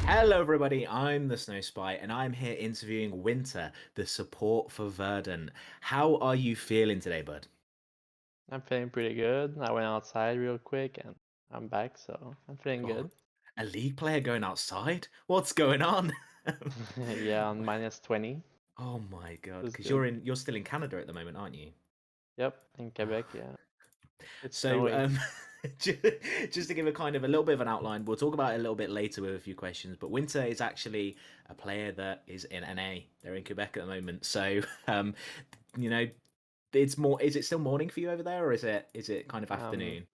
Hello, everybody. I'm TheSnowSpy, and I'm here interviewing Winter, the support for Verdant. How are you feeling today, bud? I'm feeling pretty good. I went outside real quick and I'm back, so I'm feeling Oh, good. a league player going outside? What's going on? Yeah, on -20. Oh my God, Feels because good. you're still in Canada at the moment, aren't you? Yep, in Quebec, yeah. It's So, snowy. ju- just to give a kind of a little bit of an outline, we'll talk about it a little bit later with a few questions. But Winter is actually a player that is in NA. They're in Quebec at the moment, so you know, it's more. Is it still morning for you over there, or is it kind of Um, afternoon?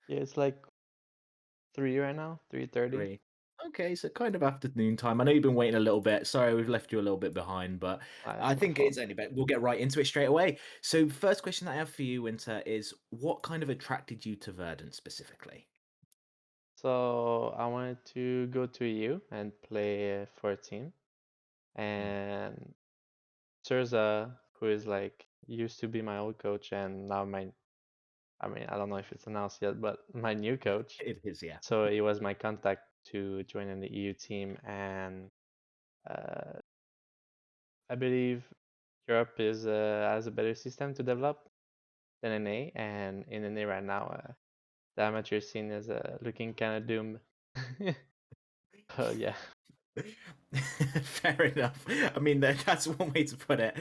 yeah, it's like 3 right now, 3:30. 3. Okay, so kind of afternoon time. I know you've been waiting a little bit. Sorry, we've left you a little bit behind, but I It's my think fault. it's only better. We'll get right into it straight away. So, first question that I have for you, Winter, is what kind of attracted you to Verdant specifically? So I wanted to go to EU and play for a team. Mm. And Surza, who is like used to be my old coach and now I don't know if it's announced yet, but my new coach. It is, yeah. So he was my contact to join in the EU team, and uh, I believe Europe is has a better system to develop than NA, and in NA right now, the amateur scene is looking kind of doomed. Yeah. Fair enough. I mean, that's one way to put it.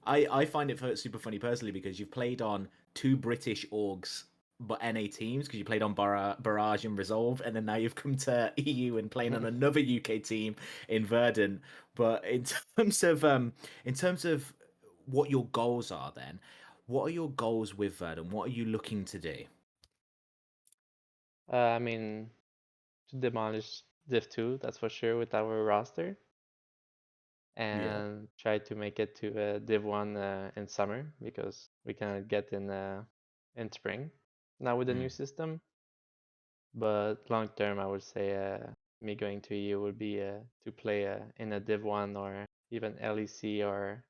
I find it super funny personally because you've played on two British orgs, but NA teams because you played on Barrage and Resolve, and then now you've come to EU and playing on another UK team in Verdant. But in terms of what your goals are, then what are your goals with Verdant? What are you looking to do? I mean, to demolish Div 2, that's for sure, with our roster, Yeah. and try to make it to Div 1 in summer because we cannot get in spring now with the new Mm. system. But long term, I would say me going to EU would be to play in a Div 1 or even LEC or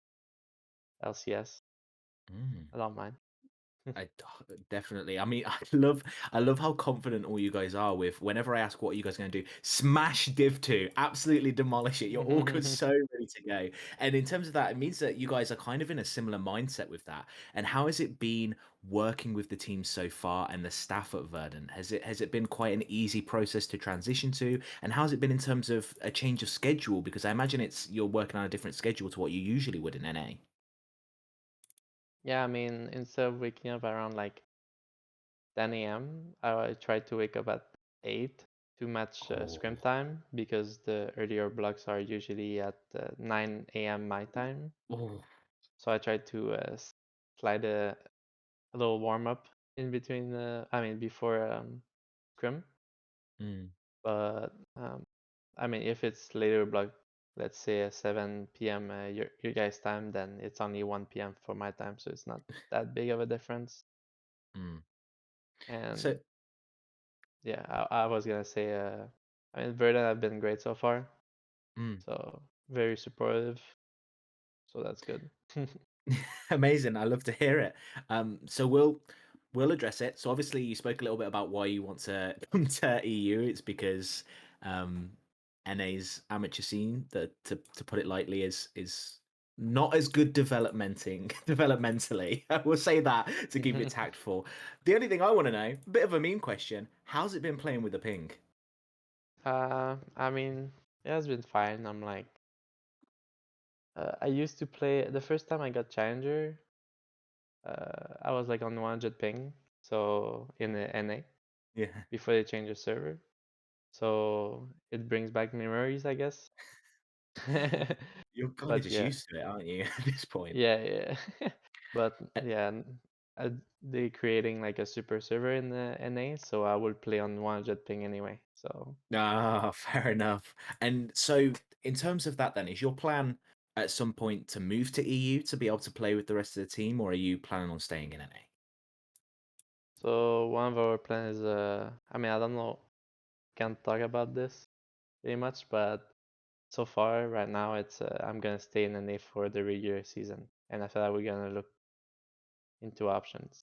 LCS. Mm. I don't mind. I definitely. I mean, I love how confident all you guys are with. Whenever I ask what you guys are going to do, smash Div 2, absolutely demolish it. You're all good, so ready to go. And in terms of that, it means that you guys are kind of in a similar mindset with that. And how has it been working with the team so far and the staff at Verdant? Has it been quite an easy process to transition to? And how's it been in terms of a change of schedule? Because I imagine it's you're working on a different schedule to what you usually would in NA. Yeah, I mean, instead of waking up around like 10 a.m., I try to wake up at 8 to match scrim Oh, time because the earlier blocks are usually at 9 a.m. my time. oh. So I try to slide a little warm up in between, before scrim. Mm, But I mean, if it's later block, let's say 7 p.m. Your guys' time, then it's only 1 p.m. for my time, so it's not that big of a difference. mm. And So. yeah, I was gonna say, I mean, Verdant have been great so far, Mm. so very supportive, so that's good. Amazing. I love to hear it. So we'll address it. So obviously you spoke a little bit about why you want to come to EU. It's because um NA's amateur scene, that to put it lightly, is not as good developmentally. I will say that to keep it tactful. The only thing I want to know, bit of a mean question, how's it been playing with the ping? I mean, it has been fine. I used to play the first time I got Challenger. I was like on 100 ping, so in the NA Yeah. before they changed the server. So it brings back memories, I guess. You're kind of But just yeah, used to it, aren't you, at this point? yeah. But yeah, they creating like a super server in the NA, so I will play on 100 ping anyway. So Ah, fair enough. And so, in terms of that, then, is your plan at some point to move to EU to be able to play with the rest of the team, or are you planning on staying in NA? so one of our plans is I mean, I don't know, can't talk about this very much, but so far right now it's I'm gonna stay in NA for the regular season, and after that we're gonna look into options.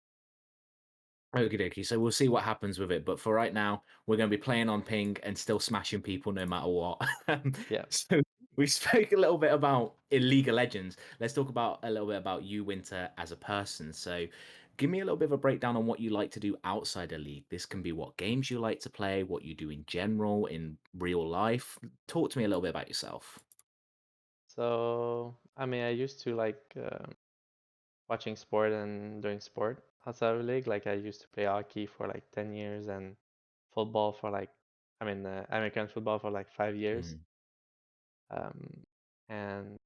Okie dokie. So we'll see what happens with it. But for right now, we're going to be playing on ping and still smashing people no matter what. Yeah. So we spoke a little bit about League of Legends. Let's talk about a little bit about you, Winter, as a person. So give me a little bit of a breakdown on what you like to do outside a league. This can be what games you like to play, what you do in general, in real life. Talk to me a little bit about yourself. So I mean, I used to like watching sport and doing sport outside of league. Like I used to play hockey for like 10 years and football for like, I mean, American football for like 5 years. Mm. Um, and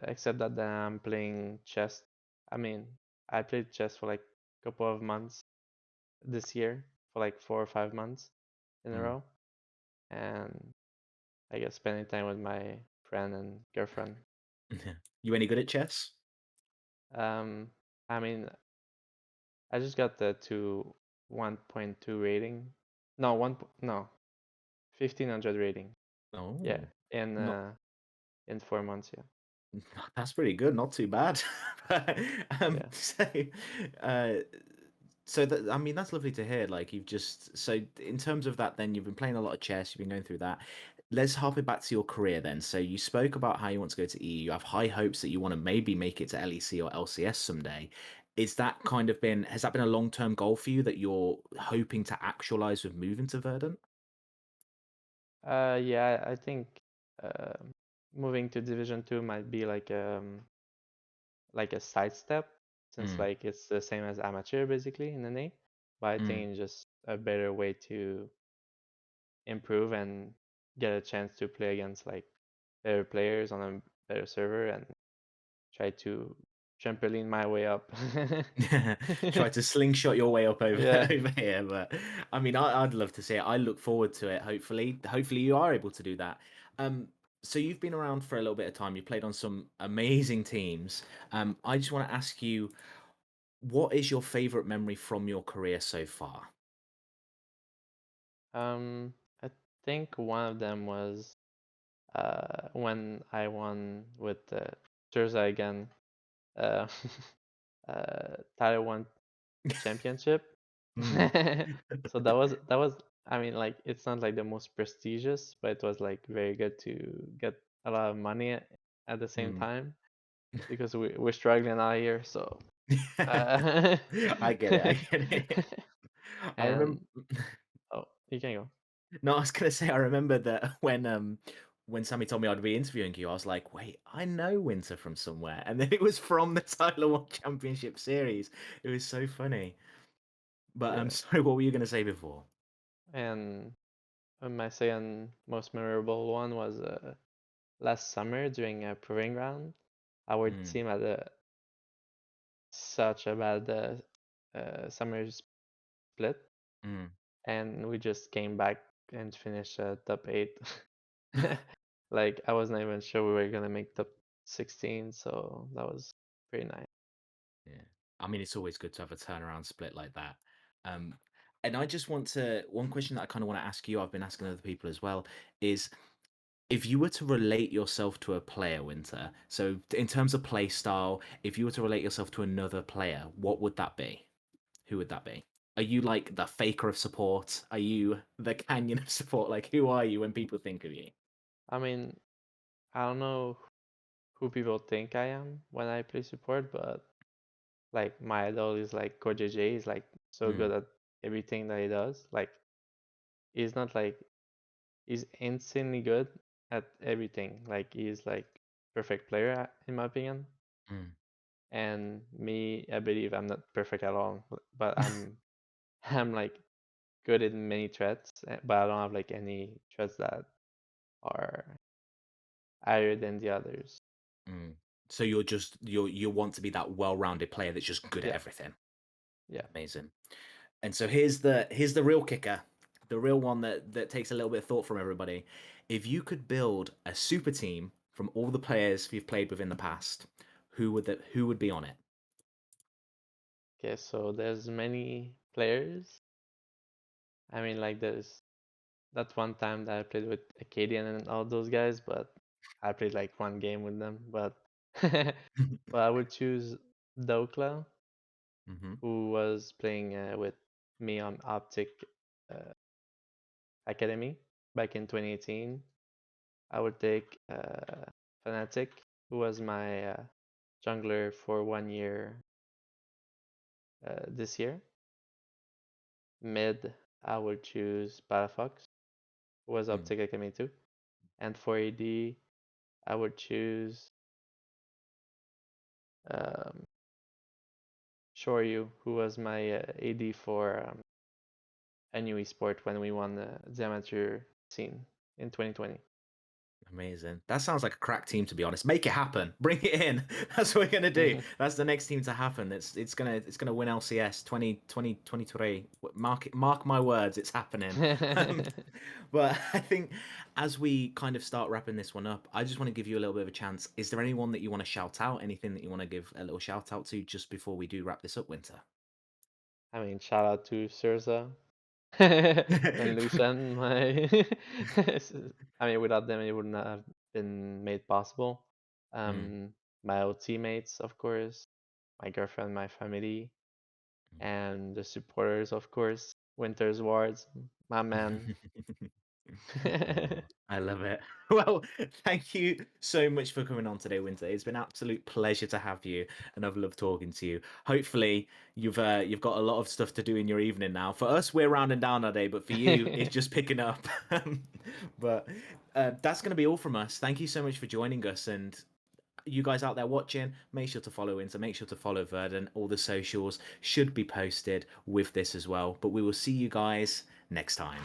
except that then I'm playing chess. I mean, I played chess for like a couple of months this year, for like 4 or 5 months in a Mm. row, and I guess spending time with my friend and girlfriend. You any good at chess? Um, I mean, I just got the two 1.2 rating. No, no, 1500 rating. Yeah, Oh, in not uh in 4 months. Yeah, that's pretty good, not too bad. yeah. So, uh, so that I mean, that's lovely to hear. Like you've just so in terms of that, then you've been playing a lot of chess. You've been going through that. Let's hop it back to your career then. So you spoke about how you want to go to EU. You have high hopes that you want to maybe make it to LEC or LCS someday. Is that kind of been has that been a long term goal for you that you're hoping to actualize with moving to Verdant? Yeah, I think um moving to Division 2 might be like a sidestep, since Mm, like it's the same as amateur basically in NA. But I mm. think it's just a better way to improve and get a chance to play against like better players on a better server and try to trampoline my way up. Try to slingshot your way up over Yeah. over here, but I mean, I'd love to see it. I look forward to it. Hopefully, you are able to do that. Um, so you've been around for a little bit of time. You played on some amazing teams. I just want to ask you, what is your favorite memory from your career so far? I think one of them was when I won with the Jersey again, uh, Title 1 championship. Mm. So that was, I mean, like it's not like the most prestigious, but it was like very good to get a lot of money at the same Mm. time because we're struggling out here. So uh, I get it. I get it. I remember. and oh, you can go. No, I was gonna say I remember that when Sammy told me I'd be interviewing you, I was like, wait, I know Winter from somewhere. And then it was from the Tyler One Championship series. It was so funny. But I'm Yeah, sorry, what were you gonna say before? and my second most memorable one was last summer during a proving round. Our Mm, team had such a bad summer split, mm, and we just came back and finished top 8. Like I was not even sure we were gonna make top 16, so that was pretty nice. yeah. I mean, it's always good to have a turnaround split like that. Um, and I just want to one question that I kind of want to ask you, I've been asking other people as well, is if you were to relate yourself to a player, Winter, so in terms of play style, if you were to relate yourself to another player, what would that be? Who would that be? Are you like the faker of support? Are you the canyon of support? Like, who are you when people think of you? I mean, I don't know who people think I am when I play support, but like my idol is like Coach JJ. He's like so good Mm, at everything that he does. Like he's not like he's insanely good at everything. Like he's like perfect player in my opinion. mm. And me, I believe I'm not perfect at all, but I'm like good in many threats, but I don't have like any threats that are higher than the others. Mm. So you want to be that well-rounded player that's just good at Yeah, everything. yeah. Amazing. And so here's the real kicker, the real one that takes a little bit of thought from everybody. If you could build a super team from all the players you've played with in the past, who would be on it? Okay, so there's many players. I mean, like there's that one time that I played with Acadian and all those guys, but I played like one game with them. But but I would choose Dokla, Hmm. who was playing with me on Optic uh, Academy back in 2018, I would take Fnatic, who was my jungler for 1 year this year. Mid, I would choose Palafox, who was Mm, Optic Academy too. And for AD, I would choose um, Shoryu, who was my AD for a new esport when we won the amateur scene in 2020. amazing. That sounds like a crack team, to be honest. Make it happen. Bring it in. That's what we're gonna do. That's the next team to happen. It's gonna win LCS 2023. Mark my words. It's happening. Um, but I think as we kind of start wrapping this one up, I just want to give you a little bit of a chance. Is there anyone that you want to shout out? Anything that you want to give a little shout out to just before we do wrap this up, Winter? I mean, shout out to Surza and Lucian. My, I mean, without them, it would not have been made possible. Mm. My old teammates, of course, my girlfriend, my family, and the supporters, of course. Winter's Wards, my man. Oh, I love it. Well, thank you so much for coming on today, Winter. It's been an absolute pleasure to have you, and I've loved talking to you. Hopefully, you've got a lot of stuff to do in your evening now. For us, we're rounding down our day, but for you, it's just picking up. But that's going to be all from us. Thank you so much for joining us, and you guys out there watching, make sure to follow Winter, make sure to follow Verdant. All the socials should be posted with this as well. But we will see you guys next time.